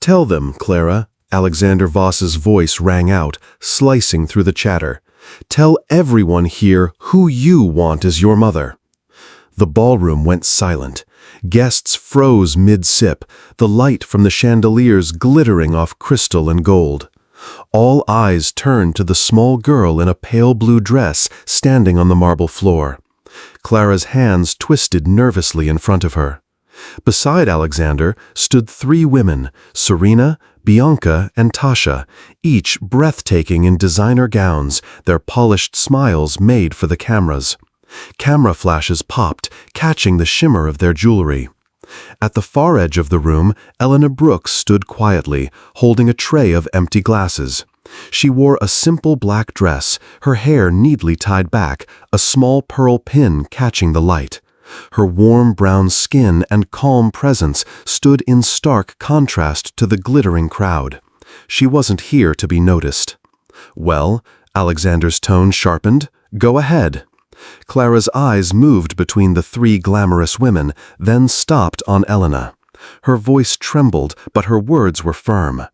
"Tell them, Clara," Alexander Voss's voice rang out, slicing through the chatter. "Tell everyone here who you want as your mother." The ballroom went silent. Guests froze mid-sip, the light from the chandeliers glittering off crystal and gold. All eyes turned to the small girl in a pale blue dress standing on the marble floor. Clara's hands twisted nervously in front of her. Beside Alexander stood three women, Serena, Bianca, and Tasha, each breathtaking in designer gowns, their polished smiles made for the cameras. Camera flashes popped, catching the shimmer of their jewelry. At the far edge of the room, Eleanor Brooks stood quietly, holding a tray of empty glasses. She wore a simple black dress, her hair neatly tied back, a small pearl pin catching the light. Her warm brown skin and calm presence stood in stark contrast to the glittering crowd. She wasn't here to be noticed. "Well," Alexander's tone sharpened, "go ahead." Clara's eyes moved between the three glamorous women, then stopped on Elena. Her voice trembled, but her words were firm.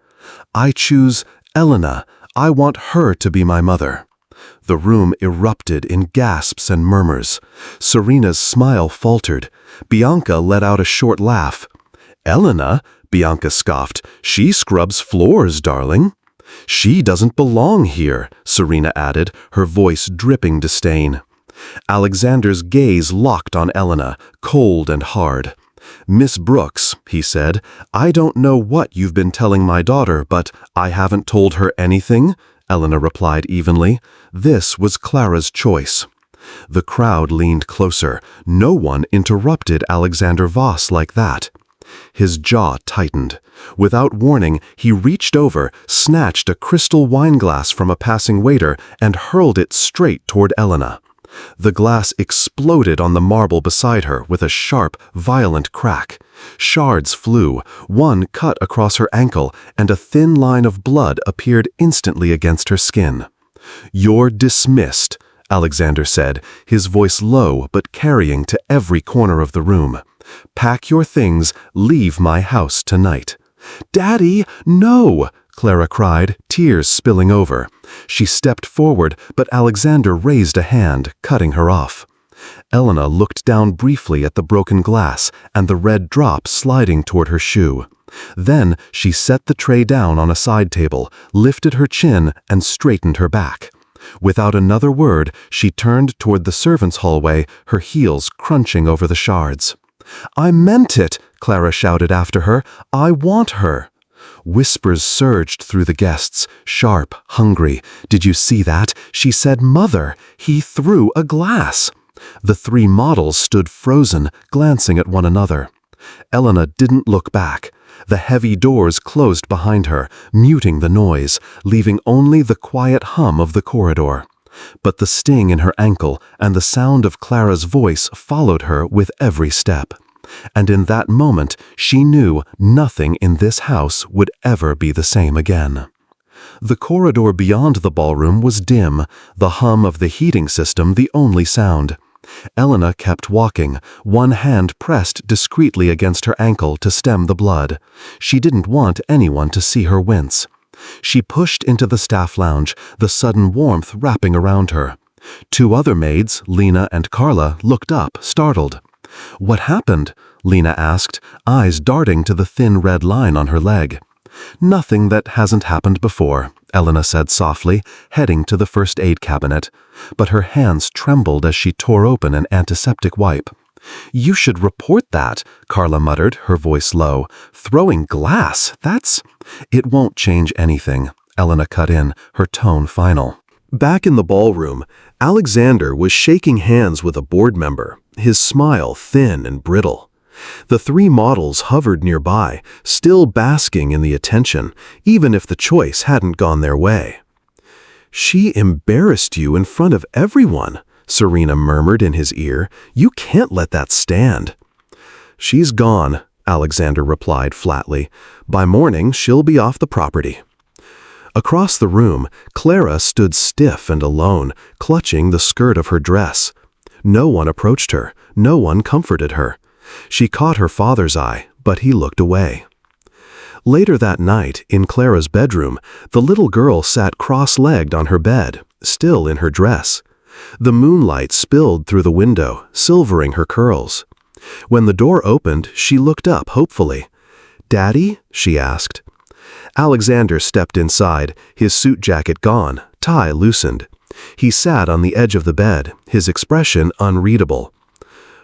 "I choose Elena. I want her to be my mother." The room erupted in gasps and murmurs. Serena's smile faltered. Bianca let out a short laugh. "Elena?" Bianca scoffed. "She scrubs floors, darling." "She doesn't belong here," Serena added, her voice dripping disdain. Alexander's gaze locked on Elena, cold and hard. "Miss Brooks," he said, "I don't know what you've been telling my daughter, but I haven't told her anything," Elena replied evenly. This was Clara's choice. The crowd leaned closer. No one interrupted Alexander Voss like that. His jaw tightened. Without warning, he reached over, snatched a crystal wineglass from a passing waiter, and hurled it straight toward Elena. The glass exploded on the marble beside her with a sharp, violent crack. Shards flew, one cut across her ankle, and a thin line of blood appeared instantly against her skin. "You're dismissed," Alexander said, his voice low but carrying to every corner of the room. "Pack your things, leave my house tonight." "Daddy, no!" Clara cried, tears spilling over. She stepped forward, but Alexander raised a hand, cutting her off. Elena looked down briefly at the broken glass and the red drop sliding toward her shoe. Then she set the tray down on a side table, lifted her chin, and straightened her back. Without another word, she turned toward the servants' hallway, her heels crunching over the shards. "I meant it!" Clara shouted after her. "I want her!" Whispers surged through the guests, sharp, hungry. "Did you see that? She said mother. He threw a glass." The three models stood frozen, glancing at one another. Elena didn't look back. The heavy doors closed behind her, muting the noise, leaving only the quiet hum of the corridor. But the sting in her ankle and the sound of Clara's voice followed her with every step. And in that moment, she knew nothing in this house would ever be the same again. The corridor beyond the ballroom was dim, the hum of the heating system the only sound. Elena kept walking, one hand pressed discreetly against her ankle to stem the blood. She didn't want anyone to see her wince. She pushed into the staff lounge, the sudden warmth wrapping around her. Two other maids, Lena and Carla, looked up, startled. "What happened?" Lena asked, eyes darting to the thin red line on her leg. "Nothing that hasn't happened before," Elena said softly, heading to the first aid cabinet. But her hands trembled as she tore open an antiseptic wipe. "You should report that," Carla muttered, her voice low. "Throwing glass, that's—" "It won't change anything," Elena cut in, her tone final. Back in the ballroom, Alexander was shaking hands with a board member, his smile thin and brittle. The three models hovered nearby, still basking in the attention, even if the choice hadn't gone their way. "She embarrassed you in front of everyone," Serena murmured in his ear. "You can't let that stand." "She's gone," Alexander replied flatly. "By morning, she'll be off the property." Across the room, Clara stood stiff and alone, clutching the skirt of her dress. No one approached her, no one comforted her. She caught her father's eye, but he looked away. Later that night, in Clara's bedroom, the little girl sat cross-legged on her bed, still in her dress. The moonlight spilled through the window, silvering her curls. When the door opened, she looked up hopefully. "Daddy?" she asked. Alexander stepped inside, his suit jacket gone, tie loosened. He sat on the edge of the bed, his expression unreadable.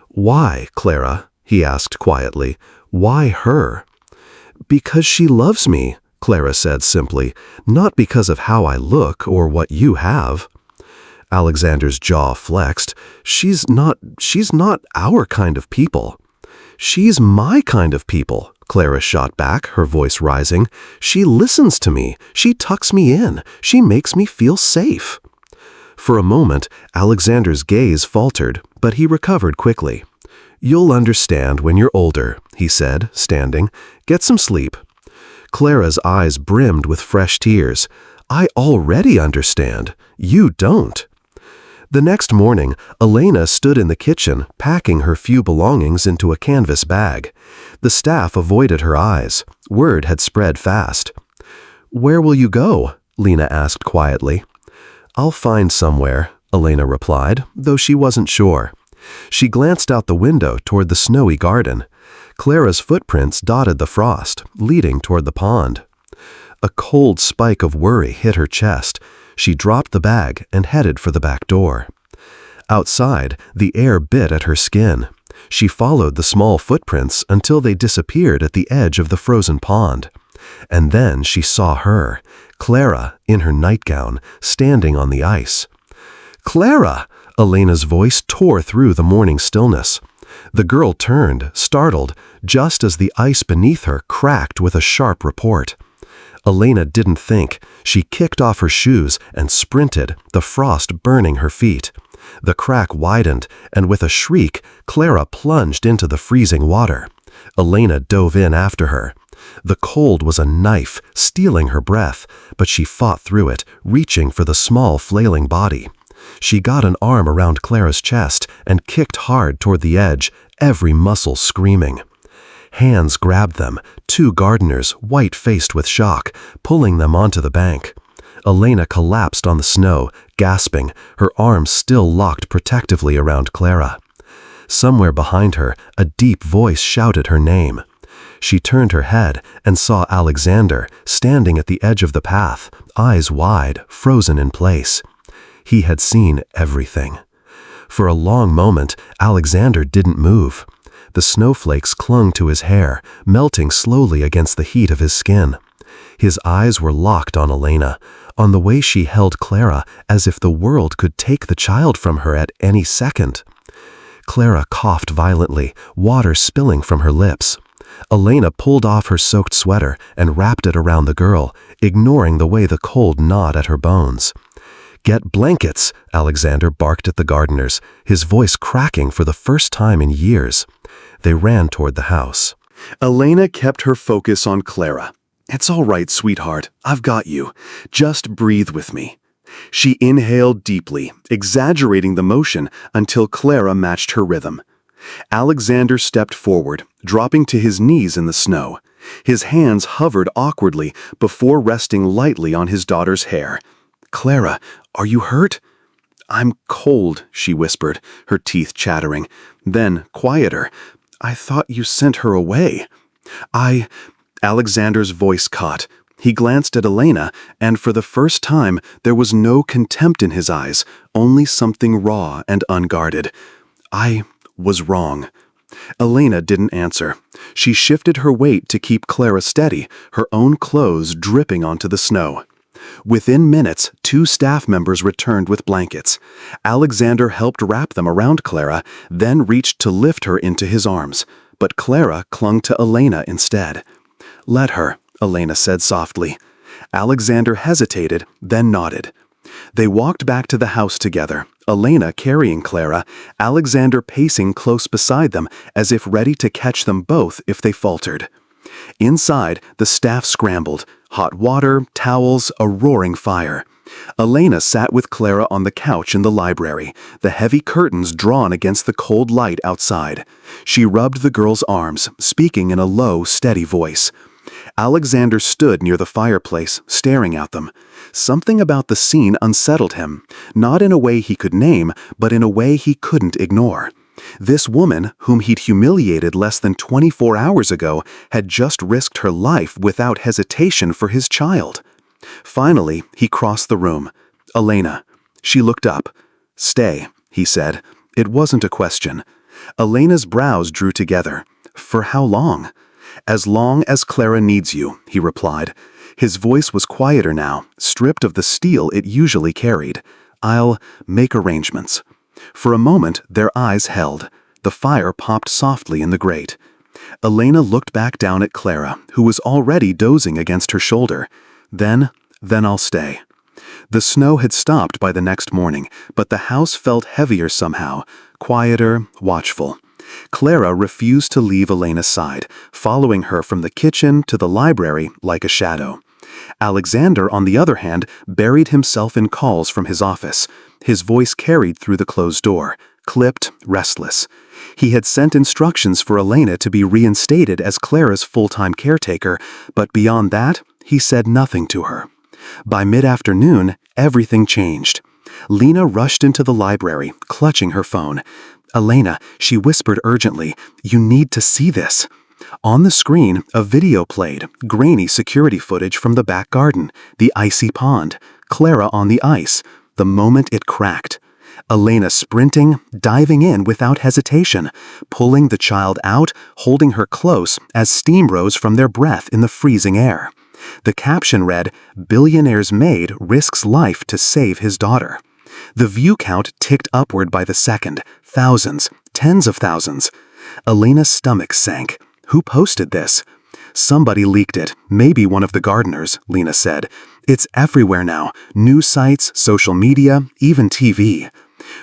"Why, Clara?" he asked quietly. "Why her?" "Because she loves me," Clara said simply, "not because of how I look or what you have." Alexander's jaw flexed. She's not our kind of people." "She's my kind of people," Clara shot back, her voice rising. "She listens to me. She tucks me in. She makes me feel safe." For a moment, Alexander's gaze faltered, but he recovered quickly. "You'll understand when you're older," he said, standing. "Get some sleep." Clara's eyes brimmed with fresh tears. "I already understand. You don't." The next morning, Elena stood in the kitchen, packing her few belongings into a canvas bag. The staff avoided her eyes. Word had spread fast. "Where will you go?" Lena asked quietly. "I'll find somewhere," Elena replied, though she wasn't sure. She glanced out the window toward the snowy garden. Clara's footprints dotted the frost, leading toward the pond. A cold spike of worry hit her chest. She dropped the bag and headed for the back door. Outside, the air bit at her skin. She followed the small footprints until they disappeared at the edge of the frozen pond. And then she saw her, Clara, in her nightgown, standing on the ice. "Clara!" Elena's voice tore through the morning stillness. The girl turned, startled, just as the ice beneath her cracked with a sharp report. Elena didn't think. She kicked off her shoes and sprinted, the frost burning her feet. The crack widened, and with a shriek, Clara plunged into the freezing water. Elena dove in after her. The cold was a knife, stealing her breath, but she fought through it, reaching for the small, flailing body. She got an arm around Clara's chest and kicked hard toward the edge, every muscle screaming. Hands grabbed them, two gardeners, white-faced with shock, pulling them onto the bank. Elena collapsed on the snow, gasping, her arms still locked protectively around Clara. Somewhere behind her, a deep voice shouted her name. She turned her head and saw Alexander, standing at the edge of the path, eyes wide, frozen in place. He had seen everything. For a long moment, Alexander didn't move. The snowflakes clung to his hair, melting slowly against the heat of his skin. His eyes were locked on Elena, on the way she held Clara, as if the world could take the child from her at any second. Clara coughed violently, water spilling from her lips. Elena pulled off her soaked sweater and wrapped it around the girl, ignoring the way the cold gnawed at her bones. "Get blankets," Alexander barked at the gardeners, his voice cracking for the first time in years. They ran toward the house. Elena kept her focus on Clara. "It's all right, sweetheart. I've got you. Just breathe with me." She inhaled deeply, exaggerating the motion until Clara matched her rhythm. Alexander stepped forward, dropping to his knees in the snow. His hands hovered awkwardly before resting lightly on his daughter's hair. "Clara, are you hurt?" "I'm cold," she whispered, her teeth chattering. Then, quieter, "I thought you sent her away." Alexander's voice caught. He glanced at Elena, and for the first time, there was no contempt in his eyes, only something raw and unguarded. "I was wrong." Elena didn't answer. She shifted her weight to keep Clara steady, her own clothes dripping onto the snow. Within minutes, 2 staff members returned with blankets. Alexander helped wrap them around Clara, then reached to lift her into his arms. But Clara clung to Elena instead. "Let her," Elena said softly. Alexander hesitated, then nodded. They walked back to the house together, Elena carrying Clara, Alexander pacing close beside them as if ready to catch them both if they faltered. Inside, the staff scrambled. Hot water, towels, a roaring fire. Elena sat with Clara on the couch in the library, the heavy curtains drawn against the cold light outside. She rubbed the girl's arms, speaking in a low, steady voice. Alexander stood near the fireplace, staring at them. Something about the scene unsettled him, not in a way he could name, but in a way he couldn't ignore. This woman, whom he'd humiliated less than 24 hours ago, had just risked her life without hesitation for his child. Finally, he crossed the room. "Elena." She looked up. "Stay," he said. It wasn't a question. Elena's brows drew together. "For how long?" "As long as Clara needs you," he replied. His voice was quieter now, stripped of the steel it usually carried. "I'll make arrangements." For a moment, their eyes held. The fire popped softly in the grate. Elena looked back down at Clara, who was already dozing against her shoulder. Then I'll stay." The snow had stopped by the next morning, but the house felt heavier somehow, quieter, watchful. Clara refused to leave Elena's side, following her from the kitchen to the library like a shadow. Alexander, on the other hand, buried himself in calls from his office. His voice carried through the closed door, clipped, restless. He had sent instructions for Elena to be reinstated as Clara's full-time caretaker, but beyond that, he said nothing to her. By mid-afternoon, everything changed. Lena rushed into the library, clutching her phone. "Elena," she whispered urgently, "you need to see this." On the screen, a video played, grainy security footage from the back garden, the icy pond, Clara on the ice, the moment it cracked. Elena sprinting, diving in without hesitation, pulling the child out, holding her close as steam rose from their breath in the freezing air. The caption read, "Billionaire's maid risks life to save his daughter." The view count ticked upward by the second, thousands, tens of thousands. Elena's stomach sank. Who posted this? "Somebody leaked it, maybe one of the gardeners," Lena said. "It's everywhere now, news sites, social media, even TV."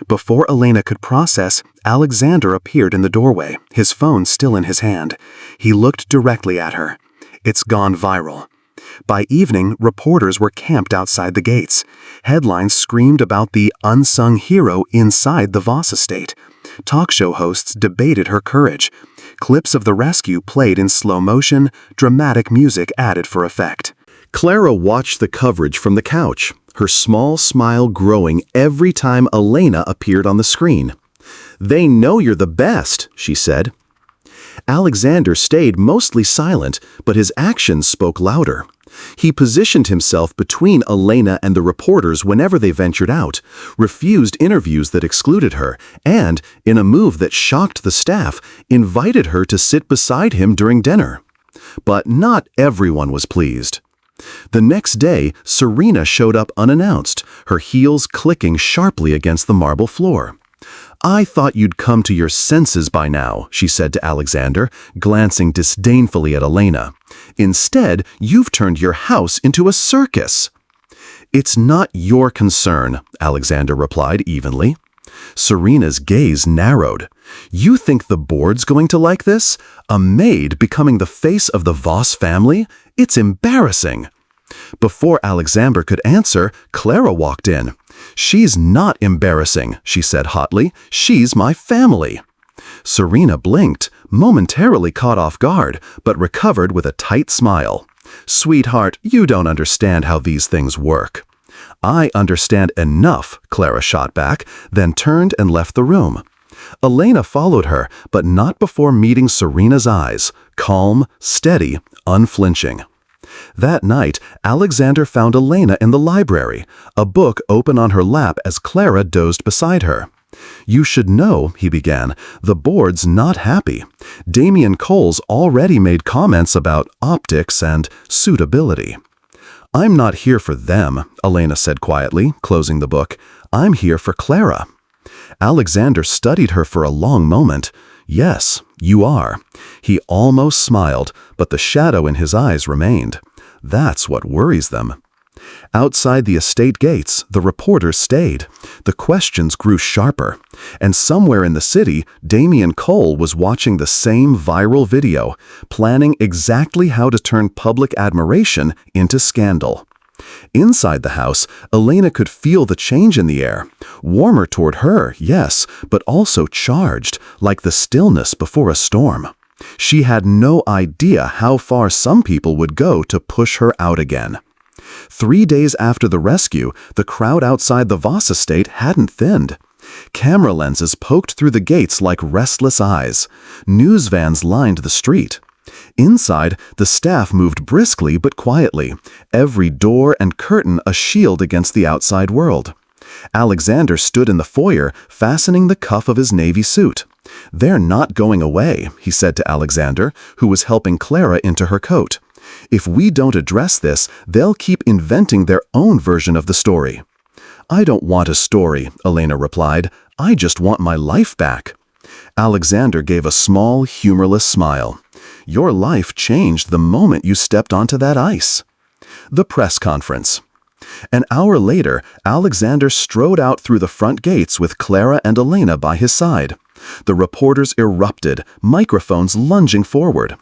Before Elena could process, Alexander appeared in the doorway, his phone still in his hand. He looked directly at her. "It's gone viral." By evening, reporters were camped outside the gates. Headlines screamed about the unsung hero inside the Voss estate. Talk show hosts debated her courage. Clips of the rescue played in slow motion, dramatic music added for effect. Clara watched the coverage from the couch, her small smile growing every time Elena appeared on the screen. "They know you're the best," she said. Alexander stayed mostly silent, but his actions spoke louder. He positioned himself between Elena and the reporters whenever they ventured out, refused interviews that excluded her, and, in a move that shocked the staff, invited her to sit beside him during dinner. But not everyone was pleased. The next day, Serena showed up unannounced, her heels clicking sharply against the marble floor. "I thought you'd come to your senses by now," she said to Alexander, glancing disdainfully at Elena. "Instead, you've turned your house into a circus." "It's not your concern," Alexander replied evenly. Serena's gaze narrowed. "You think the board's going to like this? A maid becoming the face of the Voss family? It's embarrassing." Before Alexander could answer, Clara walked in. "She's not embarrassing," she said hotly. "She's my family." Serena blinked, momentarily caught off guard, but recovered with a tight smile. "Sweetheart, you don't understand how these things work." "I understand enough," Clara shot back, then turned and left the room. Elena followed her, but not before meeting Serena's eyes, calm, steady, unflinching. That night, Alexander found Elena in the library, a book open on her lap as Clara dozed beside her. "You should know," he began, "the board's not happy. Damien Cole's already made comments about optics and suitability." "I'm not here for them," Elena said quietly, closing the book. "I'm here for Clara." Alexander studied her for a long moment. "Yes, you are." He almost smiled, but the shadow in his eyes remained. That's what worries them. Outside the estate gates, the reporters stayed. The questions grew sharper. And somewhere in the city, Damien Cole was watching the same viral video, planning exactly how to turn public admiration into scandal. Inside the house, Elena could feel the change in the air. Warmer toward her, yes, but also charged, like the stillness before a storm. She had no idea how far some people would go to push her out again. 3 days after the rescue, the crowd outside the Voss estate hadn't thinned. Camera lenses poked through the gates like restless eyes. News vans lined the street. Inside, the staff moved briskly but quietly, every door and curtain a shield against the outside world. Alexander stood in the foyer, fastening the cuff of his navy suit. "They're not going away," he said to Alexander, who was helping Clara into her coat. "If we don't address this, they'll keep inventing their own version of the story." "I don't want a story," Elena replied. "I just want my life back." Alexander gave a small, humorless smile. "Your life changed the moment you stepped onto that ice." The press conference. An hour later, Alexander strode out through the front gates with Clara and Elena by his side. The reporters erupted, microphones lunging forward.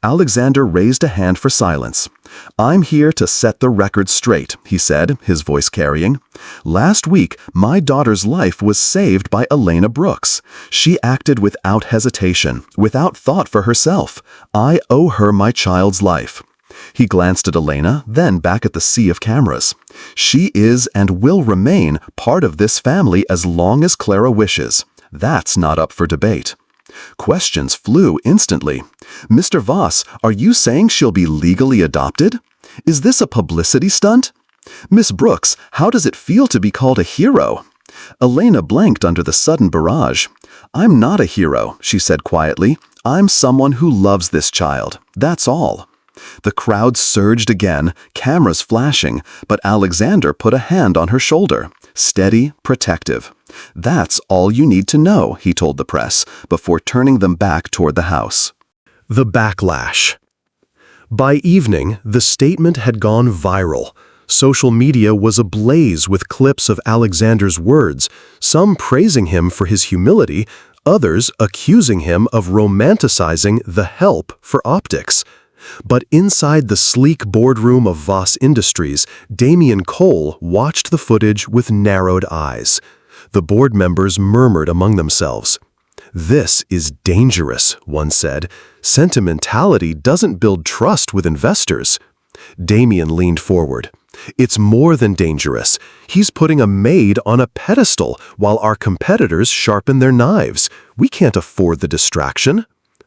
Alexander raised a hand for silence. "I'm here to set the record straight," he said, his voice carrying. "Last week, my daughter's life was saved by Elena Brooks. She acted without hesitation, without thought for herself. I owe her my child's life." He glanced at Elena, then back at the sea of cameras. "She is and will remain part of this family as long as Clara wishes. That's not up for debate." Questions flew instantly. "Mr. Voss, are you saying she'll be legally adopted? Is this a publicity stunt? Miss Brooks, how does it feel to be called a hero?" Elena blanked under the sudden barrage. "I'm not a hero," she said quietly. "I'm someone who loves this child. That's all." The crowd surged again, cameras flashing, but Alexander put a hand on her shoulder. Steady, protective. "That's all you need to know," he told the press, before turning them back toward the house. The backlash. By evening, the statement had gone viral. Social media was ablaze with clips of Alexander's words, some praising him for his humility, others accusing him of romanticizing the help for optics. But inside the sleek boardroom of Voss Industries, Damian Cole watched the footage with narrowed eyes. The board members murmured among themselves. "This is dangerous," one said. "Sentimentality doesn't build trust with investors." Damian leaned forward. "It's more than dangerous. He's putting a maid on a pedestal while our competitors sharpen their knives. We can't afford the distraction."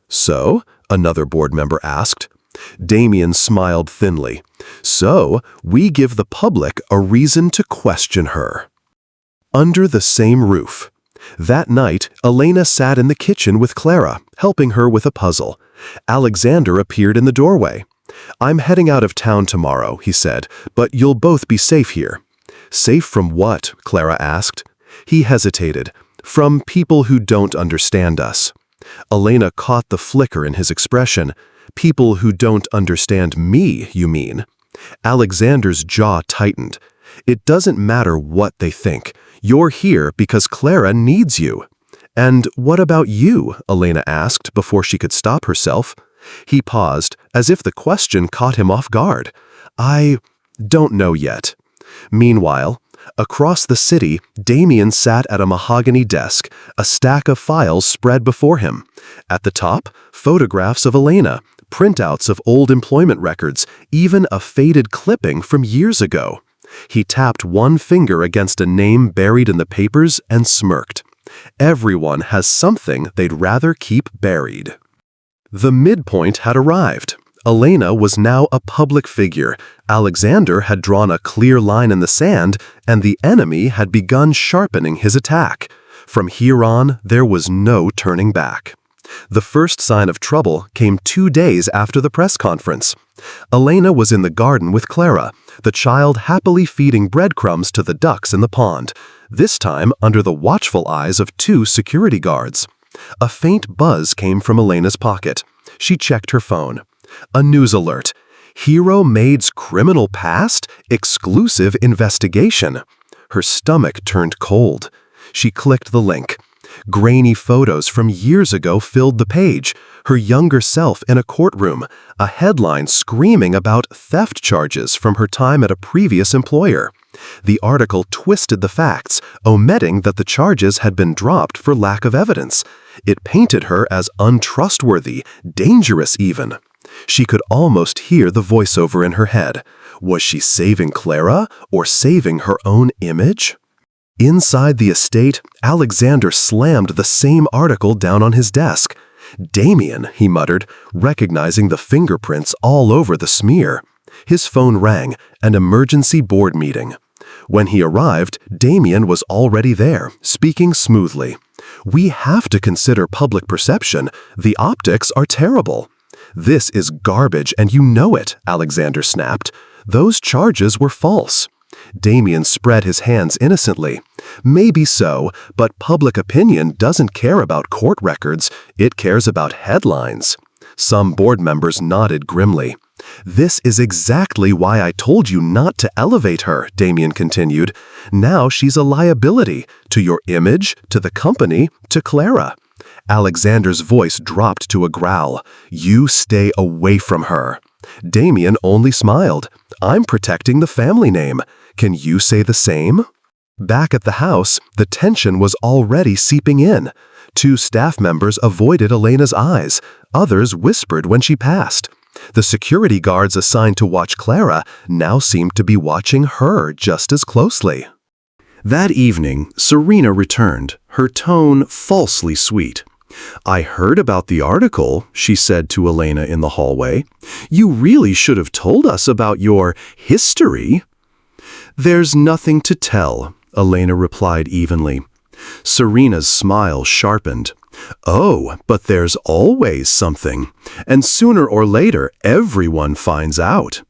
"So?" another board member asked. Damian smiled thinly. "So, we give the public a reason to question her." Under the same roof. That night, Elena sat in the kitchen with Clara, helping her with a puzzle. Alexander appeared in the doorway. "I'm heading out of town tomorrow," he said, "but you'll both be safe here." "Safe from what?" Clara asked. He hesitated. "From people who don't understand us." Elena caught the flicker in his expression. "People who don't understand me, you mean?" Alexander's jaw tightened. "It doesn't matter what they think. You're here because Clara needs you." "And what about you?" Elena asked before she could stop herself. He paused, as if the question caught him off guard. "I don't know yet." Meanwhile, across the city, Damian sat at a mahogany desk, a stack of files spread before him. At the top, photographs of Elena, printouts of old employment records, even a faded clipping from years ago. He tapped one finger against a name buried in the papers and smirked. Everyone has something they'd rather keep buried. The midpoint had arrived. Elena was now a public figure. Alexander had drawn a clear line in the sand, and the enemy had begun sharpening his attack. From here on, there was no turning back. The first sign of trouble came 2 days after the press conference. Elena was in the garden with Clara, the child happily feeding breadcrumbs to the ducks in the pond, this time under the watchful eyes of 2 security guards. A faint buzz came from Elena's pocket. She checked her phone. A news alert. Hero Maid's criminal past? Exclusive investigation. Her stomach turned cold. She clicked the link. Grainy photos from years ago filled the page, her younger self in a courtroom, a headline screaming about theft charges from her time at a previous employer. The article twisted the facts, omitting that the charges had been dropped for lack of evidence. It painted her as untrustworthy, dangerous even. She could almost hear the voiceover in her head. Was she saving Clara or saving her own image? Inside the estate, Alexander slammed the same article down on his desk. "Damien," he muttered, recognizing the fingerprints all over the smear. His phone rang, an emergency board meeting. When he arrived, Damien was already there, speaking smoothly. "We have to consider public perception. The optics are terrible." "This is garbage, and you know it," Alexander snapped. "Those charges were false." Damien spread his hands innocently. "Maybe so, but public opinion doesn't care about court records. It cares about headlines." Some board members nodded grimly. "This is exactly why I told you not to elevate her," Damien continued. "Now she's a liability to your image, to the company, to Clara." Alexander's voice dropped to a growl. "You stay away from her." Damien only smiled. "I'm protecting the family name. Can you say the same?" Back at the house, the tension was already seeping in. 2 staff members avoided Elena's eyes. Others whispered when she passed. The security guards assigned to watch Clara now seemed to be watching her just as closely. That evening, Serena returned, her tone falsely sweet. "I heard about the article," she said to Elena in the hallway. "You really should have told us about your history." "There's nothing to tell," Elena replied evenly. Serena's smile sharpened. "Oh, but there's always something, and sooner or later everyone finds out."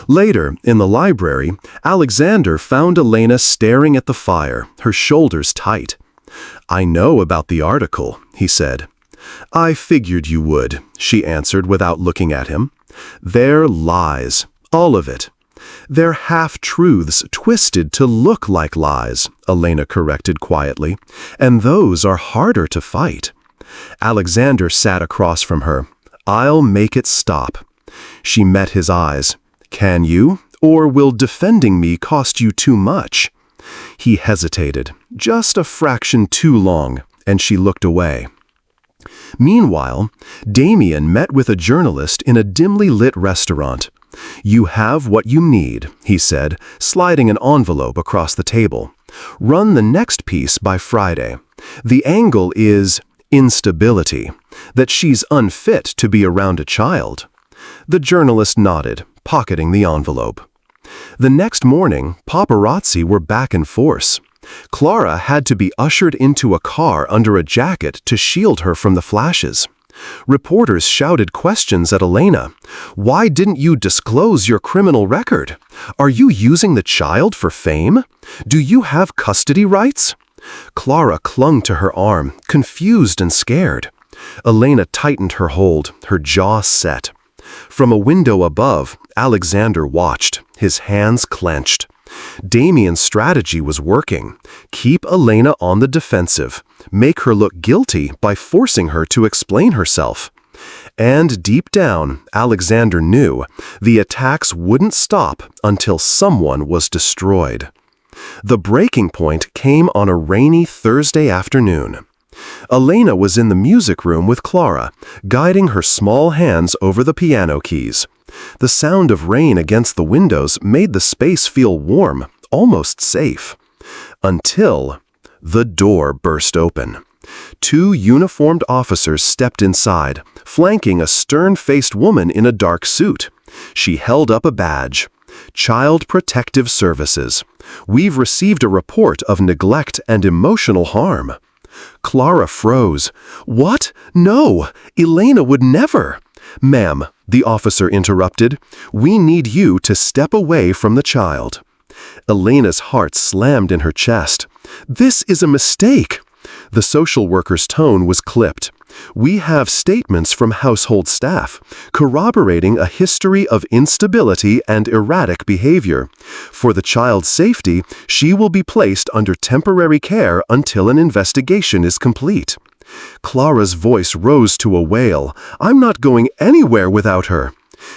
Later, in the library, Alexander found Elena staring at the fire, her shoulders tight. "I know about the article," he said. "I figured you would," she answered without looking at him. "They're lies, all of it." "They're half-truths twisted to look like lies," Elena corrected quietly, "and those are harder to fight." Alexander sat across from her. "I'll make it stop." She met his eyes. "Can you? Or will defending me cost you too much?" He hesitated, just a fraction too long, and she looked away. Meanwhile, Damien met with a journalist in a dimly lit restaurant. "You have what you need," he said, sliding an envelope across the table. "Run the next piece by Friday. The angle is instability, that she's unfit to be around a child." The journalist nodded, pocketing the envelope. The next morning, paparazzi were back in force. Clara had to be ushered into a car under a jacket to shield her from the flashes. Reporters shouted questions at Elena. "Why didn't you disclose your criminal record? Are you using the child for fame? Do you have custody rights?" Clara clung to her arm, confused and scared. Elena tightened her hold, her jaw set. From a window above, Alexander watched, his hands clenched. Damien's strategy was working. Keep Elena on the defensive. Make her look guilty by forcing her to explain herself. And deep down, Alexander knew the attacks wouldn't stop until someone was destroyed. The breaking point came on a rainy Thursday afternoon. Elena was in the music room with Clara, guiding her small hands over the piano keys. The sound of rain against the windows made the space feel warm, almost safe. Until the door burst open. 2 uniformed officers stepped inside, flanking a stern-faced woman in a dark suit. She held up a badge. "Child Protective Services. We've received a report of neglect and emotional harm." Clara froze. "What? No! Elena would never!" "Ma'am," the officer interrupted, "we need you to step away from the child." Elena's heart slammed in her chest. "This is a mistake." The social worker's tone was clipped. "We have statements from household staff corroborating a history of instability and erratic behavior. For the child's safety, she will be placed under temporary care until an investigation is complete." Clara's voice rose to a wail. "I'm not going anywhere without her."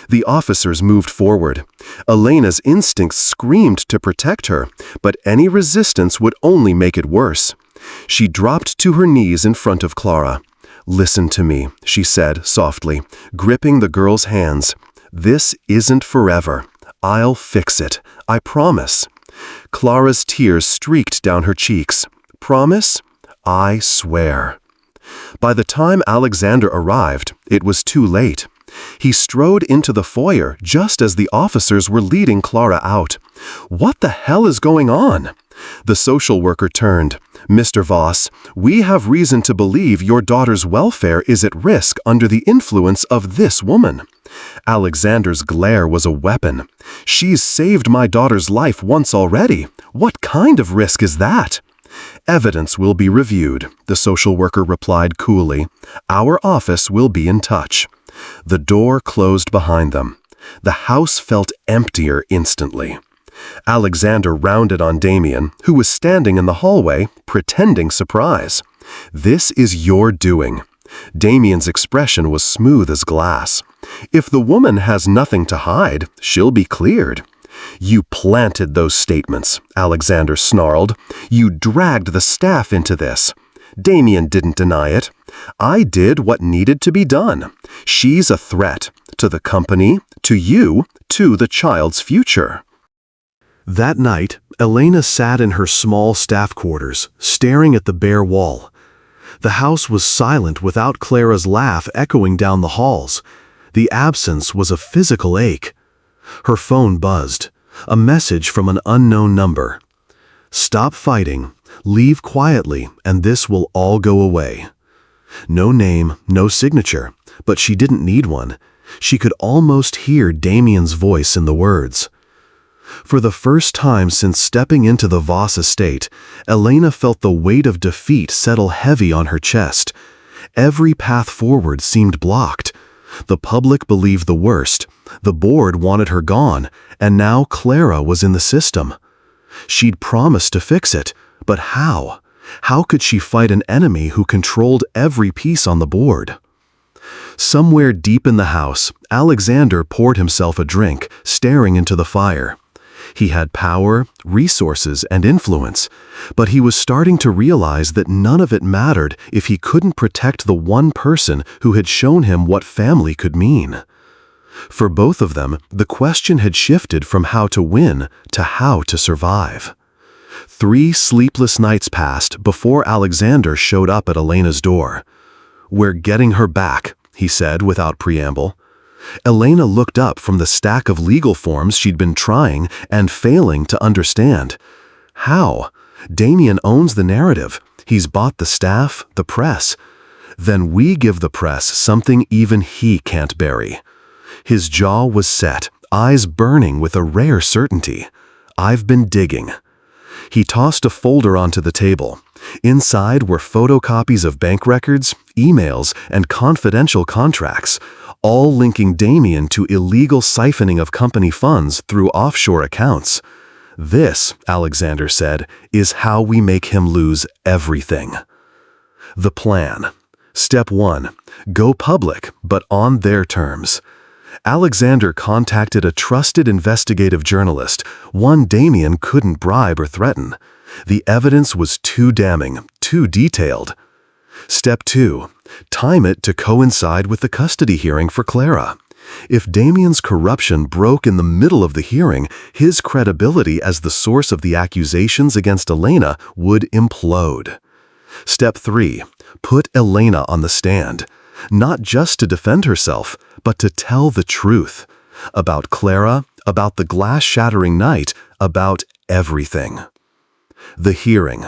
The officers moved forward. Elena's instincts screamed to protect her, but any resistance would only make it worse. She dropped to her knees in front of Clara. "Listen to me," she said softly, gripping the girl's hands. "This isn't forever. I'll fix it. I promise." Clara's tears streaked down her cheeks. "Promise? I swear." By the time Alexander arrived, it was too late. He strode into the foyer just as the officers were leading Clara out. "What the hell is going on?" The social worker turned. "Mr. Voss, we have reason to believe your daughter's welfare is at risk under the influence of this woman." Alexander's glare was a weapon. "She's saved my daughter's life once already. What kind of risk is that?" "Evidence will be reviewed," the social worker replied coolly. "Our office will be in touch." The door closed behind them. The house felt emptier instantly. Alexander rounded on Damien, who was standing in the hallway, pretending surprise. "This is your doing." Damien's expression was smooth as glass. "If the woman has nothing to hide, she'll be cleared." "You planted those statements," Alexander snarled. "You dragged the staff into this." Damien didn't deny it. "I did what needed to be done. She's a threat to the company, to you, to the child's future." That night, Elena sat in her small staff quarters, staring at the bare wall. The house was silent without Clara's laugh echoing down the halls. The absence was a physical ache. Her phone buzzed, a message from an unknown number. "Stop fighting, leave quietly, and this will all go away." No name, no signature, but she didn't need one. She could almost hear Damien's voice in the words. For the first time since stepping into the Voss estate, Elena felt the weight of defeat settle heavy on her chest. Every path forward seemed blocked. The public believed the worst. The board wanted her gone, and now Clara was in the system. She'd promised to fix it, but how? How could she fight an enemy who controlled every piece on the board? Somewhere deep in the house, Alexander poured himself a drink, staring into the fire. He had power, resources, and influence, but he was starting to realize that none of it mattered if he couldn't protect the one person who had shown him what family could mean. For both of them, the question had shifted from how to win to how to survive. 3 sleepless nights passed before Alexander showed up at Elena's door. "We're getting her back," he said without preamble. Elena looked up from the stack of legal forms she'd been trying and failing to understand. How? Damien owns the narrative. He's bought the staff, the press. Then we give the press something even he can't bury. His jaw was set, eyes burning with a rare certainty. "I've been digging." He tossed a folder onto the table. Inside were photocopies of bank records, emails, and confidential contracts, all linking Damien to illegal siphoning of company funds through offshore accounts. "This," Alexander said, "is how we make him lose everything." The plan. Step 1. Go public, but on their terms. Alexander contacted a trusted investigative journalist, one Damien couldn't bribe or threaten. The evidence was too damning, too detailed. Step 2. Time it to coincide with the custody hearing for Clara. If Damien's corruption broke in the middle of the hearing, his credibility as the source of the accusations against Elena would implode. Step 3. Put Elena on the stand. Not just to defend herself, but to tell the truth. About Clara, about the glass-shattering night, about everything. The hearing.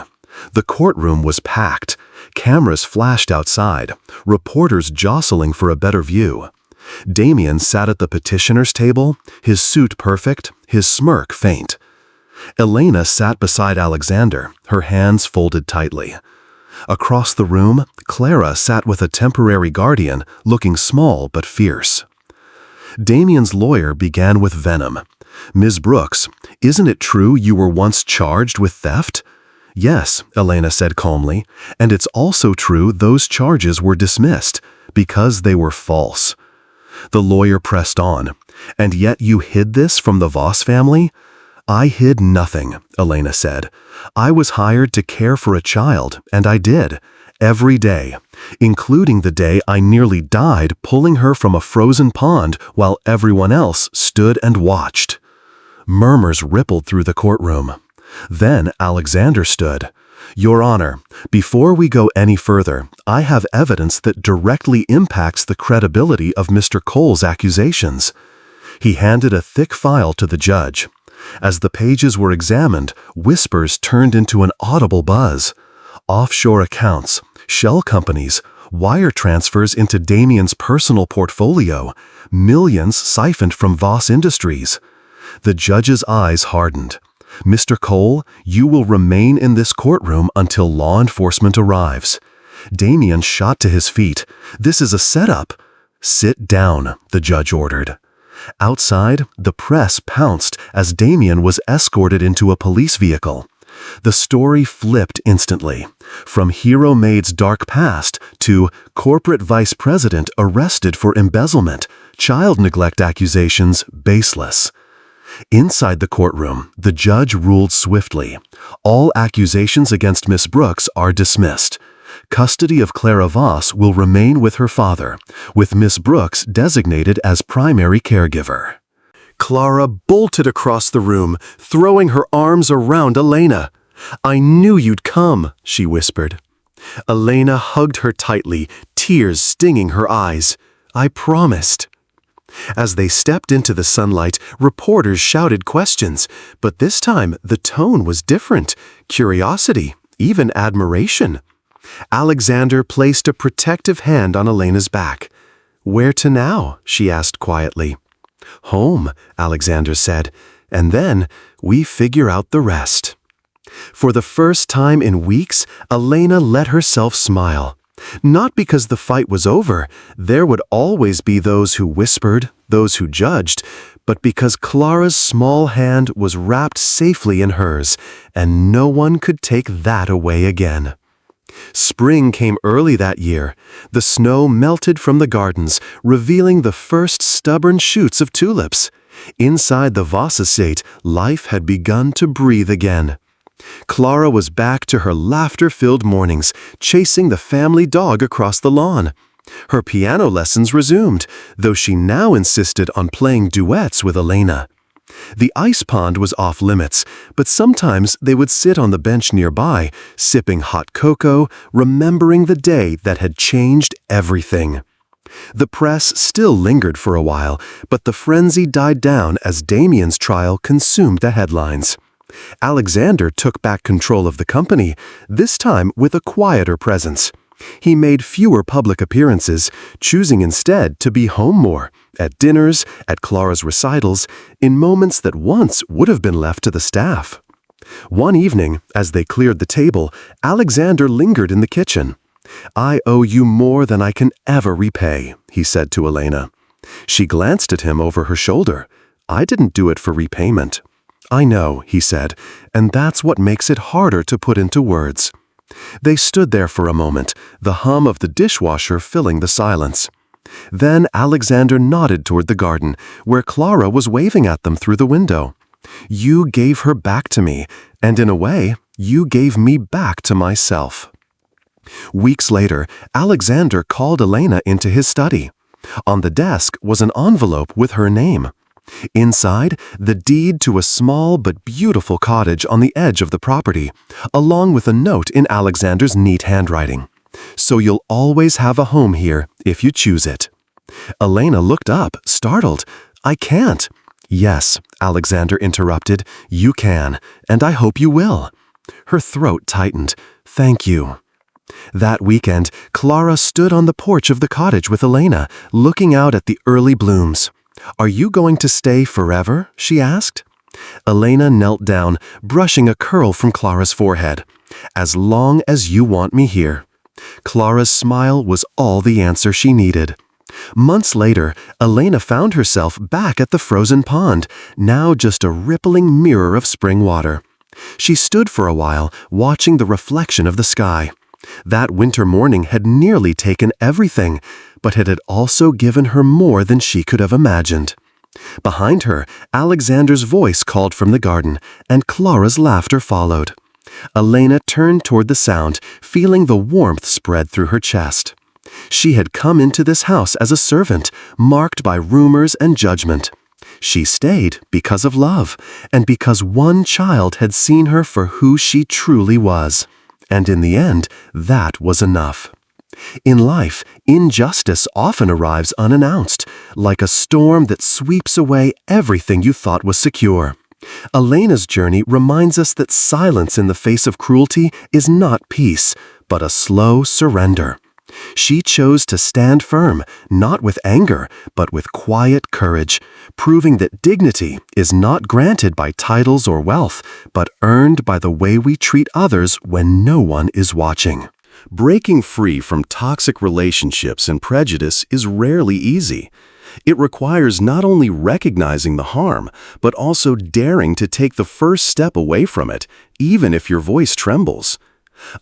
The courtroom was packed. Cameras flashed outside, reporters jostling for a better view. Damien sat at the petitioner's table, his suit perfect, his smirk faint. Elena sat beside Alexander, her hands folded tightly. Across the room, Clara sat with a temporary guardian, looking small but fierce. Damien's lawyer began with venom. "Ms. Brooks, isn't it true you were once charged with theft?" "Yes," Elena said calmly, "and it's also true those charges were dismissed, because they were false." The lawyer pressed on. "And yet you hid this from the Voss family?" "I hid nothing," Elena said. "I was hired to care for a child, and I did. Every day, including the day I nearly died pulling her from a frozen pond while everyone else stood and watched." Murmurs rippled through the courtroom. Then Alexander stood. "Your Honor, before we go any further, I have evidence that directly impacts the credibility of Mr. Cole's accusations." He handed a thick file to the judge. As the pages were examined, whispers turned into an audible buzz. Offshore accounts, shell companies, wire transfers into Damien's personal portfolio, millions siphoned from Voss Industries. The judge's eyes hardened. "Mr. Cole, you will remain in this courtroom until law enforcement arrives." Damien shot to his feet. "This is a setup." "Sit down," the judge ordered. Outside, the press pounced as Damien was escorted into a police vehicle. The story flipped instantly, from hero Maid's dark past to corporate vice president arrested for embezzlement, child neglect accusations baseless. Inside the courtroom, the judge ruled swiftly. All accusations against Miss Brooks are dismissed. Custody of Clara Voss will remain with her father, with Miss Brooks designated as primary caregiver. Clara bolted across the room, throwing her arms around Elena. "I knew you'd come," she whispered. Elena hugged her tightly, tears stinging her eyes. "I promised." As they stepped into the sunlight, reporters shouted questions, but this time the tone was different. Curiosity, even admiration. Alexander placed a protective hand on Elena's back. "Where to now?" she asked quietly. "Home," Alexander said, "and then we figure out the rest." For the first time in weeks, Elena let herself smile. Not because the fight was over, there would always be those who whispered, those who judged, but because Clara's small hand was wrapped safely in hers, and no one could take that away again. Spring came early that year. The snow melted from the gardens, revealing the first stubborn shoots of tulips. Inside the Voss estate, life had begun to breathe again. Clara was back to her laughter-filled mornings, chasing the family dog across the lawn. Her piano lessons resumed, though she now insisted on playing duets with Elena. The ice pond was off limits, but sometimes they would sit on the bench nearby, sipping hot cocoa, remembering the day that had changed everything. The press still lingered for a while, but the frenzy died down as Damien's trial consumed the headlines. Alexander took back control of the company, this time with a quieter presence. He made fewer public appearances, choosing instead to be home more, at dinners, at Clara's recitals, in moments that once would have been left to the staff. One evening, as they cleared the table, Alexander lingered in the kitchen. "I owe you more than I can ever repay," he said to Elena. She glanced at him over her shoulder. "I didn't do it for repayment." "I know," he said, "and that's what makes it harder to put into words." They stood there for a moment, the hum of the dishwasher filling the silence. Then Alexander nodded toward the garden, where Clara was waving at them through the window. "You gave her back to me, and in a way, you gave me back to myself." Weeks later, Alexander called Elena into his study. On the desk was an envelope with her name. Inside, the deed to a small but beautiful cottage on the edge of the property, along with a note in Alexander's neat handwriting. "So you'll always have a home here, if you choose it." Elena looked up, startled. "I can't." "Yes," Alexander interrupted, "you can, and I hope you will." Her throat tightened. "Thank you." That weekend, Clara stood on the porch of the cottage with Elena, looking out at the early blooms. "Are you going to stay forever?" she asked. Elena knelt down, brushing a curl from Clara's forehead. "As long as you want me here." Clara's smile was all the answer she needed. Months later, Elena found herself back at the frozen pond, now just a rippling mirror of spring water. She stood for a while, watching the reflection of the sky. That winter morning had nearly taken everything, but it had also given her more than she could have imagined. Behind her, Alexander's voice called from the garden, and Clara's laughter followed. Elena turned toward the sound, feeling the warmth spread through her chest. She had come into this house as a servant, marked by rumors and judgment. She stayed because of love, and because one child had seen her for who she truly was. And in the end, that was enough. In life, injustice often arrives unannounced, like a storm that sweeps away everything you thought was secure. Elena's journey reminds us that silence in the face of cruelty is not peace, but a slow surrender. She chose to stand firm, not with anger, but with quiet courage, proving that dignity is not granted by titles or wealth, but earned by the way we treat others when no one is watching. Breaking free from toxic relationships and prejudice is rarely easy. It requires not only recognizing the harm, but also daring to take the first step away from it, even if your voice trembles.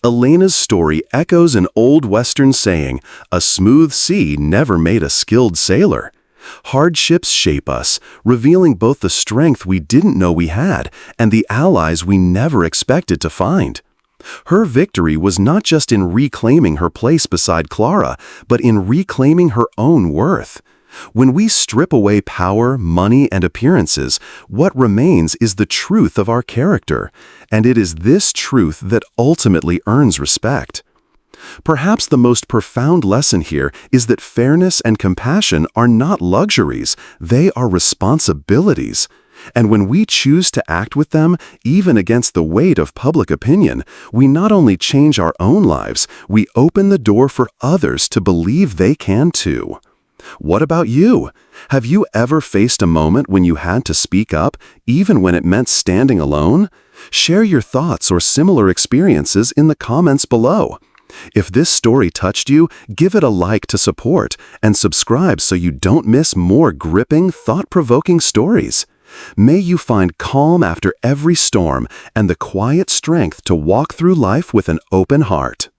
Elena's story echoes an old Western saying, "A smooth sea never made a skilled sailor." Hardships shape us, revealing both the strength we didn't know we had and the allies we never expected to find. Her victory was not just in reclaiming her place beside Clara, but in reclaiming her own worth. When we strip away power, money, and appearances, what remains is the truth of our character, and it is this truth that ultimately earns respect. Perhaps the most profound lesson here is that fairness and compassion are not luxuries, they are responsibilities. And when we choose to act with them, even against the weight of public opinion, we not only change our own lives, we open the door for others to believe they can too. What about you? Have you ever faced a moment when you had to speak up, even when it meant standing alone? Share your thoughts or similar experiences in the comments below. If this story touched you, give it a like to support, and subscribe so you don't miss more gripping, thought-provoking stories. May you find calm after every storm and the quiet strength to walk through life with an open heart.